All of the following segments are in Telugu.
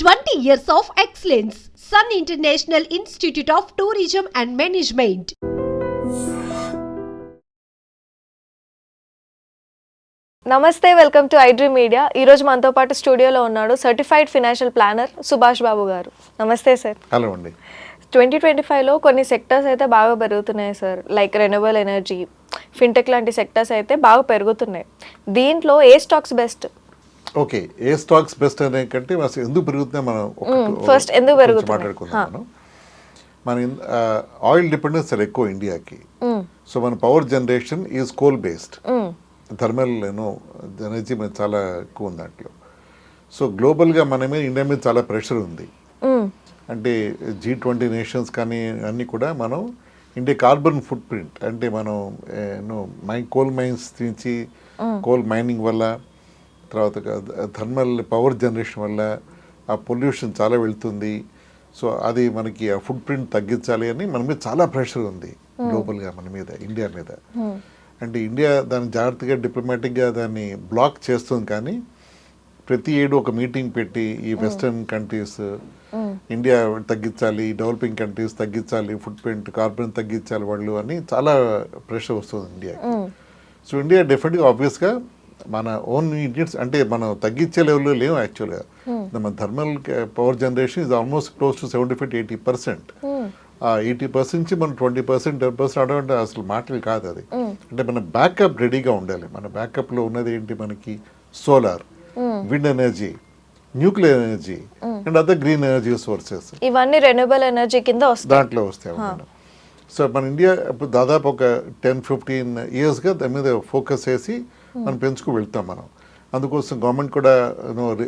20 years of excellence. Sun International Institute of Tourism and Management. నమస్తే, వెల్కమ్ టు ఐడ్రీమ్ మీడియా. ఈరోజు మనతో పాటు స్టూడియోలో ఉన్నాడు certified financial planner Subhash Babu గారు. నమస్తే సార్. హలో అండి. 2025లో కొన్ని సెక్టర్స్ అయితే బాగా పెరుగుతున్నాయి sir, like renewable energy, fintech లాంటి సెక్టర్స్ అయితే బాగా పెరుగుతున్నాయి. దీంట్లో ఏ స్టాక్స్ బెస్ట్? ఓకే, ఏ స్టాక్స్ బెస్ట్ అనే కంటే అసలు ఎందుకు పెరుగుతున్నాయి మనం ఫస్ట్ ఎందుకు పెరుగుతుంది మాట్లాడుకుందాం. మన ఆయిల్ డిపెండెన్స్ చాలా ఎక్కువ ఇండియాకి. సో మన power generation is coal based, thermal energy మీద చాలా ఎక్కువ ఉంది దాంట్లో. సో గ్లోబల్గా మన మీద ఇండియా మీద చాలా ప్రెషర్ ఉంది. అంటే G20 నేషన్స్ కానీ అన్నీ కూడా మనం ఇండియా కార్బన్ ఫుట్ ప్రింట్ అంటే మనం కోల్ మైన్స్ నుంచి కోల్ మైనింగ్ వల్ల, తర్వాత థర్మల్ పవర్ జనరేషన్ వల్ల ఆ పొల్యూషన్ చాలా వెళ్తుంది. సో అది మనకి ఆ ఫుట్ ప్రింట్ తగ్గించాలి అని మన మీద చాలా ప్రెషర్ ఉంది గ్లోబల్గా, మన మీద, ఇండియా మీద. అంటే ఇండియా దాన్ని జాగ్రత్తగా డిప్లొమాటిక్గా దాన్ని బ్లాక్ చేస్తుంది. కానీ ప్రతి ఏడు ఒక మీటింగ్ పెట్టి ఈ వెస్టర్న్ కంట్రీస్ ఇండియా తగ్గించాలి, డెవలపింగ్ కంట్రీస్ తగ్గించాలి, ఫుట్ ప్రింట్ కార్బన్ తగ్గించాలి వాళ్ళు అని చాలా ప్రెషర్ వస్తుంది ఇండియాకి. సో ఇండియా డెఫినెట్గా ఆబ్వియస్గా మన ఓన్ యూనిట్స్ అంటే మనం తగ్గించే లెవెల్లో లేవు యాక్చువల్గా. మన thermal power generation is almost close to 75-80%. ఆ 80% నుంచి మనం 20%, 10% అడగంటే అసలు మాటలు కాదు అది. అంటే మన బ్యాకప్ రెడీగా ఉండాలి. మన బ్యాకప్లో ఉన్నది ఏంటి? మనకి solar, wind energy, nuclear energy and other green energy sources, ఇవన్నీ రెన్యూవబుల్ ఎనర్జీ కింద దాంట్లో వస్తాయి. సో మన ఇండియా ఇప్పుడు దాదాపు ఒక 10-15 ఇయర్స్గా దాని మీద ఫోకస్ చేసి మనం పెంచుకు వెళ్తాం మనం. అందుకోసం గవర్నమెంట్ కూడా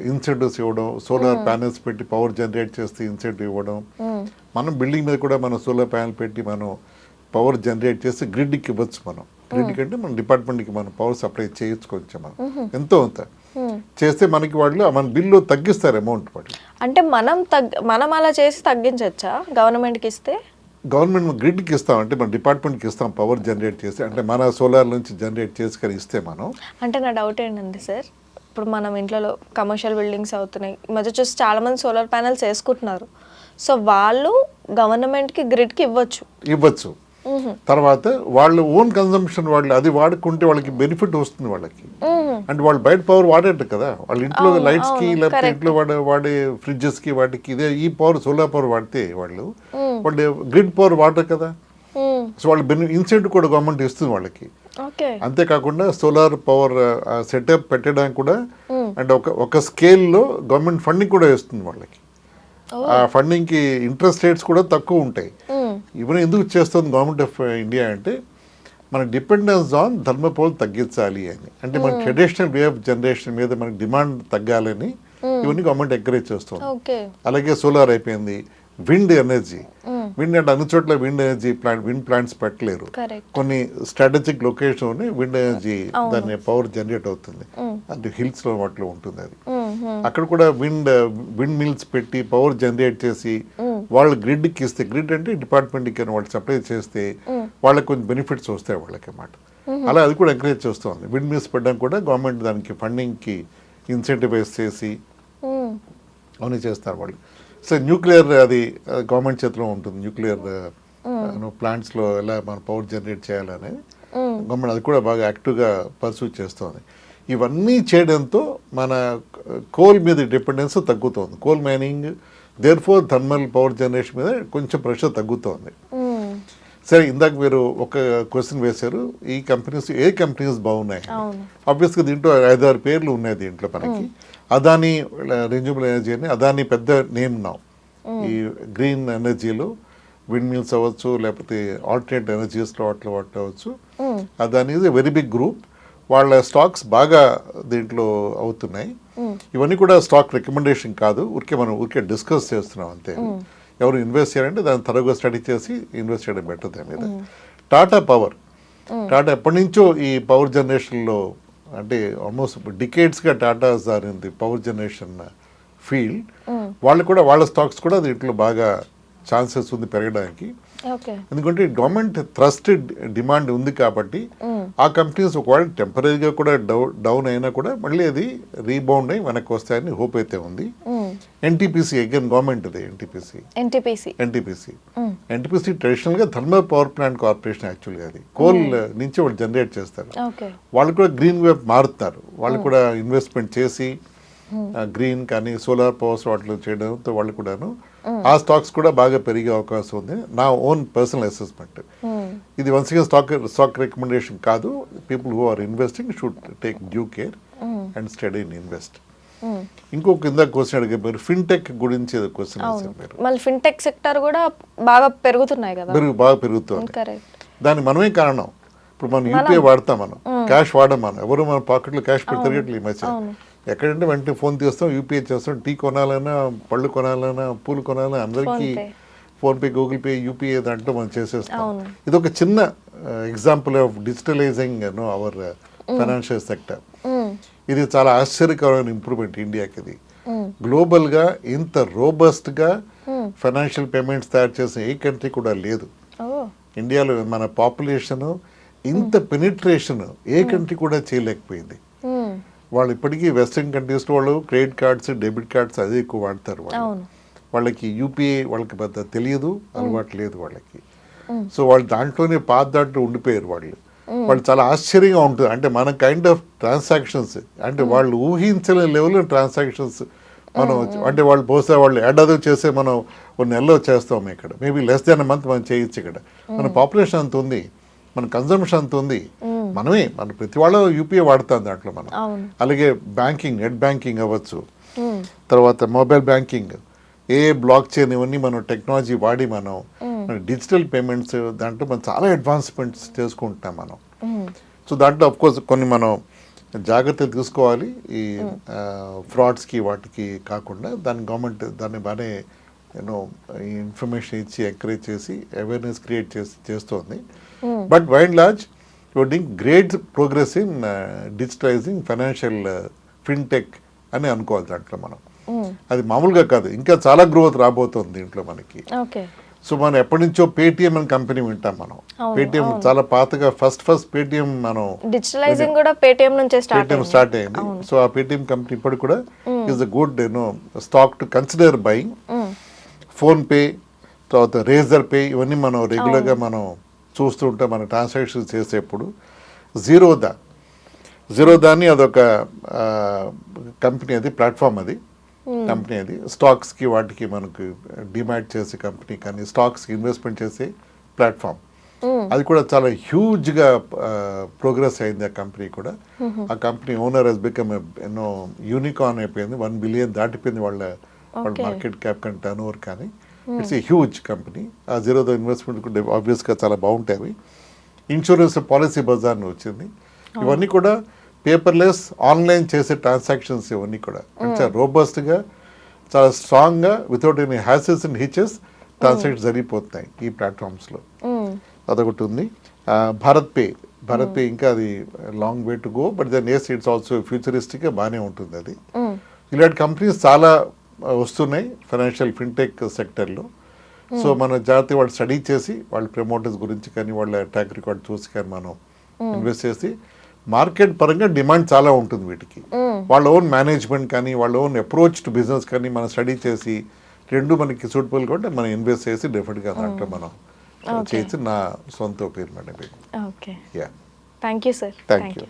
ఇన్సెంటివ్స్ ఇవ్వడం, సోలార్ ప్యానెల్స్ పెట్టి పవర్ జనరేట్ చేస్తే ఇన్సెంటివ్ ఇవ్వడం, మనం బిల్డింగ్ మీద కూడా మనం సోలార్ ప్యానెల్ పెట్టి మనం పవర్ జనరేట్ చేసి గ్రిడ్కి ఇవ్వచ్చు. మనం గ్రిడ్కి అంటే మన డిపార్ట్మెంట్కి మనం పవర్ సప్లై చేయొచ్చు. మనం ఎంతో అంత చేస్తే మనకి వాళ్ళు మన బిల్లు తగ్గిస్తారు అమౌంట్ వాళ్ళు. అంటే మనం అలా చేసి తగ్గించచ్చా గవర్నమెంట్కి ఇస్తే? గవర్నమెంట్ గ్రిడ్కి ఇస్తాం, అంటే మన డిపార్ట్మెంట్కి ఇస్తాం పవర్ జనరేట్ చేసి, అంటే మన సోలార్ నుంచి జనరేట్ చేసి కానీ ఇస్తే మనం. అంటే నా డౌట్ ఏంటంటే సార్, ఇప్పుడు మనం ఇంట్లో కమర్షియల్ బిల్డింగ్స్ అవుతున్నాయి, ఈ మధ్య చూసి చాలా మంది సోలార్ ప్యానెల్స్ వేసుకుంటున్నారు. సో వాళ్ళు గవర్నమెంట్కి గ్రిడ్కి ఇవ్వచ్చు. తర్వాత వాళ్ళు ఓన్ కన్సంప్షన్ వాళ్ళు అది వాడుకుంటే వాళ్ళకి బెనిఫిట్ వస్తుంది వాళ్ళకి. అంటే వాళ్ళు బయట పవర్ వాడేట కదా, వాళ్ళ ఇంట్లో లైట్స్కి లేకపోతే ఇంట్లో వాడే ఫ్రిడ్జెస్కి వాటికి ఇదే ఈ పవర్ సోలార్ పవర్ వాడితే వాళ్ళు గ్రిడ్ పవర్ వాడరు కదా. సో వాళ్ళు ఇన్సెంటివ్ కూడా గవర్నమెంట్ ఇస్తుంది వాళ్ళకి. అంతేకాకుండా సోలార్ పవర్ సెటప్ పెట్టడానికి కూడా అంటే ఒక స్కేల్లో గవర్నమెంట్ ఫండింగ్ కూడా ఇస్తుంది వాళ్ళకి. ఆ ఫండింగ్కి ఇంట్రెస్ట్ రేట్స్ కూడా తక్కువ ఉంటాయి. ఇవన్నీ ఎందుకు చేస్తుంది గవర్నమెంట్ ఆఫ్ ఇండియా అంటే మన డిపెండెన్స్ ఆన్ థర్మల్ పవర్ తగ్గించాలి అని. అంటే మన ట్రెడిషనల్ వే ఆఫ్ జనరేషన్ మీద మనకి డిమాండ్ తగ్గాలని ఇవన్నీ గవర్నమెంట్ ఎంకరేజ్ చేస్తుంది. అలాగే సోలార్ అయిపోయింది, విండ్ ఎనర్జీ. విండ్ అంటే అన్ని చోట్ల విండ్ ఎనర్జీ విండ్ ప్లాంట్స్ పెట్టలేరు. కొన్ని స్ట్రాటజిక్ లొకేషన్ విండ్ ఎనర్జీ దాని పవర్ జనరేట్ అవుతుంది, అంటే హిల్స్ లో వాటిలో ఉంటుంది అది. అక్కడ కూడా విండ్ మిల్స్ పెట్టి పవర్ జనరేట్ చేసి వాళ్ళు గ్రిడ్కి ఇస్తే, గ్రిడ్ అంటే డిపార్ట్మెంట్కి వాళ్ళు సప్లై చేస్తే వాళ్ళకి కొంచెం బెనిఫిట్స్ వస్తాయి వాళ్ళకి అన్నమాట. అలా అది కూడా ఎంకరేజ్ చేస్తుంది. విండ్ మిల్స్ పెట్టడానికి కూడా గవర్నమెంట్ దానికి ఫండింగ్కి ఇన్సెంటివైజ్ చేసి అవన్నీ చేస్తారు వాళ్ళు. సో న్యూక్లియర్ అది గవర్నమెంట్ చేతిలో ఉంటుంది. న్యూక్లియర్ ప్లాంట్స్లో ఎలా మన పవర్ జనరేట్ చేయాలనేది గవర్నమెంట్ అది కూడా బాగా యాక్టివ్గా పర్సూ చేస్తుంది. ఇవన్నీ చేయడంతో మన కోల్ మీద డిపెండెన్స్ తగ్గుతుంది. Coal mining therefore thermal power generation మీద కొంచెం ప్రెషర్ తగ్గుతోంది. సరే, ఇందాక మీరు ఒక క్వశ్చన్ వేశారు, ఈ కంపెనీస్ ఏ కంపెనీస్ బాగున్నాయి. ఆబ్వియస్గా దీంట్లో 5-6 పేర్లు ఉన్నాయి దీంట్లో మనకి. అదానీ రెన్యూబుల్ ఎనర్జీ అని, అదానీ పెద్ద నేమ్ నా ఈ గ్రీన్ ఎనర్జీలో, విండ్ మిల్స్ అవ్వచ్చు లేకపోతే ఆల్టర్నేట్ ఎనర్జీస్లో వాటిలో అవ్వచ్చు. Adani is a very big group. వాళ్ళ స్టాక్స్ బాగా దీంట్లో అవుతున్నాయి. ఇవన్నీ కూడా స్టాక్ రికమెండేషన్ కాదు, ఊరికే డిస్కస్ చేస్తున్నాం అంతే. ఎవరు ఇన్వెస్ట్ చేయాలంటే దాన్ని తరగా స్టడీ చేసి ఇన్వెస్ట్ చేయడం బెటర్ దాని మీద. టాటా ఎప్పటి నుంచో ఈ పవర్ జనరేషన్లో, అంటే ఆల్మోస్ట్ డికేడ్స్గా Tatas are in the power generation field. వాళ్ళు కూడా వాళ్ళ స్టాక్స్ కూడా దీంట్లో బాగా ఛాన్సెస్ ఉంది పెరగడానికి. ఎందుకంటే గవర్నమెంట్ థ్రస్టెడ్ డిమాండ్ ఉంది కాబట్టి ఆ కంపెనీస్ ఒకవేళ టెంపరీగా కూడా డౌన్ అయినా కూడా మళ్ళీ అది రీబౌండ్ అయ్యి వెనక్కి వస్తాయని హోప్ అయితే ఉంది. ఎన్టీపీసీ అగైన్ గవర్నమెంట్ ఇది ఎన్టీపీసీ ఎన్టీపీసీ ట్రెడిషనల్గా థర్మల్ పవర్ ప్లాంట్ కార్పొరేషన్ యాక్చువల్గా అది కోల్ నుంచి వాళ్ళు జనరేట్ చేస్తారు. ఓకే. వాళ్ళు కూడా గ్రీన్ వైపు మారుతున్నారు. వాళ్ళు కూడా ఇన్వెస్ట్మెంట్ చేసి గ్రీన్ కానీ సోలార్ పవర్స్ వాటిలో చేయడంతో వాళ్ళు కూడాను ఆ స్టాక్స్ కూడా బాగా పెరిగే అవకాశం ఉంది. నా ఓన్ పర్సనల్ అసెస్మెంట్ ఇది వన్స్ అగైన్ స్టాక్ రికమెండేషన్ కాదు. People who are investing should take due care and study in invest. ఇంకొక కింద క్వశ్చన్ అడిగే మీరు ఫిన్టెక్ గురించి క్వశ్చన్ వేశారు మీరు. మళ్ళీ ఫిన్టెక్ సెక్టర్ కూడా బాగా పెరుగుతున్నాయి కదా, బాగా పెరుగుతుంది. దానికి మనమే కారణం. ఇప్పుడు మనం యూపీఐ వాడతాం, మనం క్యాష్ వాడడం, మనం ఎవరు మన పాకెట్లో క్యాష్ పెట్టి తిరగట్లేదు ఈ మధ్య. ఎక్కడంటే వెంటనే ఫోన్ తీస్తాం, యూపీఐ చేస్తాం. టీ కొనాలన్నా, పళ్ళు కొనాలన్నా, పూలు కొనాలన్నా అందరికీ ఫోన్పే, గూగుల్ పే, యూపీఐ దాంట్లో మనం చేసేస్తాం. ఇది ఒక చిన్న example of digitalising hour financial sector. ఇది చాలా ఆశ్చర్యకరమైన ఇంప్రూవ్మెంట్ ఇండియాకి. ఇది గ్లోబల్గా ఇంత రోబస్ట్గా ఫైనాన్షియల్ పేమెంట్స్ తయారు చేసిన ఏ కంట్రీ కూడా లేదు. ఇండియాలో మన పాపులేషన్ ఇంత పెనిట్రేషన్ ఏ కంట్రీ కూడా చేయలేకపోయింది. వాళ్ళు ఇప్పటికీ వెస్ట్రన్ కంట్రీస్లో వాళ్ళు క్రెడిట్ కార్డ్స్, డెబిట్ కార్డ్స్ అదే ఎక్కువ వాడతారు. వాళ్ళకి యూపీఐ వాళ్ళకి పెద్ద తెలియదు, అలవాటు లేదు వాళ్ళకి. సో వాళ్ళు దాంట్లోనే దాంట్లో ఉండిపోయారు. వాళ్ళు చాలా ఆశ్చర్యంగా ఉంటుంది. అంటే మన కైండ్ ఆఫ్ ట్రాన్సాక్షన్స్ అంటే వాళ్ళు ఊహించలేని లెవెల్లో ట్రాన్సాక్షన్స్ మనం అంటే వాళ్ళు బహుశా వాళ్ళు ఏడాది చేసే మనం ఒక నెలలో చేస్తాం. ఇక్కడ మేబీ లెస్ దాన్ మంత్ మనం చేయొచ్చు. ఇక్కడ మన పాపులేషన్ అంత ఉంది, మన కన్జంప్షన్ అంత ఉంది. మన ప్రతి వాళ్ళు యూపీఐ వాడుతాం దాంట్లో మనం. అలాగే బ్యాంకింగ్, నెట్ బ్యాంకింగ్ అవ్వచ్చు, తర్వాత మొబైల్ బ్యాంకింగ్, బ్లాక్ చైన్, ఇవన్నీ మనం టెక్నాలజీ వాడి మనం డిజిటల్ పేమెంట్స్ దాంట్లో మనం చాలా అడ్వాన్స్మెంట్స్ చేసుకుంటున్నాం మనం. సో దాంట్లో అఫ్కోర్స్ కొన్ని మనం జాగ్రత్తలు తీసుకోవాలి. ఈ ఫ్రాడ్స్కి వాటికి కాకుండా గవర్నమెంట్ దాన్ని బాగానే ఇన్ఫర్మేషన్ ఇచ్చి ఎంకరేజ్ చేసి అవేర్నెస్ క్రియేట్ చేస్తోంది. But by and large you're doing great progress in digitalising financial fintech అని అనుకోవాలి దాంట్లో మనం. అది మామూలుగా కాదు, ఇంకా చాలా గ్రోత్ రాబోతుంది దీంట్లో మనకి. సో మనం ఎప్పటి నుంచో పేటిఎం అని కంపెనీ వింటాం మనం. పేటిఎం చాలా పాతగా ఫస్ట్ పేటిఎం మనం డిజిటలైజింగ్ కూడా పేటిఎం నుంచే స్టార్ట్ అయింది. సో ఆ పేటిఎం కంపెనీ ఇప్పుడు కూడా is a good stock to consider buying. Phone pay, తర్వాత రేజర్ పే, ఇవన్నీ మనం రెగ్యులర్గా మనం చూస్తూ ఉంటాం మన ట్రాన్సాక్షన్స్ చేసేప్పుడు. జీరోదాని అదొక కంపెనీ, అది ప్లాట్ఫామ్, అది కంపెనీ, అది స్టాక్స్కి వాటికి మనకు డిమాట్ చేసే కంపెనీ, కానీ స్టాక్స్కి ఇన్వెస్ట్మెంట్ చేసే ప్లాట్ఫామ్. అది కూడా చాలా హ్యూజ్గా ప్రోగ్రెస్ అయింది ఆ కంపెనీ కూడా. ఆ company owner has become unicorn అయిపోయింది. 1 బిలియన్ దాటిపోయింది వాళ్ళ మార్కెట్ క్యాప్ కానీ టర్న్ ఓవర్ కానీ. It's a huge company. ఆ జీరోదా ఇన్వెస్ట్మెంట్ కూడా ఆబ్వియస్గా చాలా బాగుంటాయి అవి. ఇన్సూరెన్స్ పాలసీ బజార్ వచ్చింది. ఇవన్నీ కూడా పేపర్లెస్ ఆన్లైన్ చేసే ట్రాన్సాక్షన్స్. ఇవన్నీ కూడా చాలా రోబస్ట్గా, చాలా స్ట్రాంగ్గా, వితౌట్ ఎనీ హ్యాసెస్ అండ్ హిచెస్ ట్రాన్సాక్షన్ జరిగిపోతున్నాయి ఈ ప్లాట్ఫామ్స్లో. అదొకటి ఉంది. భారత్ పే ఇంకా అది long way to go, but then it's also ఫ్యూచరిస్టిక్గా బాగానే ఉంటుంది అది. ఇలాంటి కంపెనీస్ చాలా వస్తున్నాయి ఫైనాన్షియల్ ఫిన్టెక్ సెక్టర్లో. సో మన జాగ్రత్త వాళ్ళు స్టడీ చేసి వాళ్ళ ప్రమోటర్స్ గురించి కానీ వాళ్ళ ట్రాక్ రికార్డ్ చూసి కానీ మనం ఇన్వెస్ట్ చేసి, మార్కెట్ పరంగా డిమాండ్ చాలా ఉంటుంది వీటికి. వాళ్ళ ఓన్ మేనేజ్మెంట్ కానీ వాళ్ళ ఓన్ అప్రోచ్ టు బిజినెస్ కానీ మనం స్టడీ చేసి రెండు మనకి సూటబుల్ కూడా మనం ఇన్వెస్ట్ చేసి డెఫినెట్గా దాంట్లో మనం చేయొచ్చు. నా సొంత opinion madam. Okay, thank you sir. Thank you.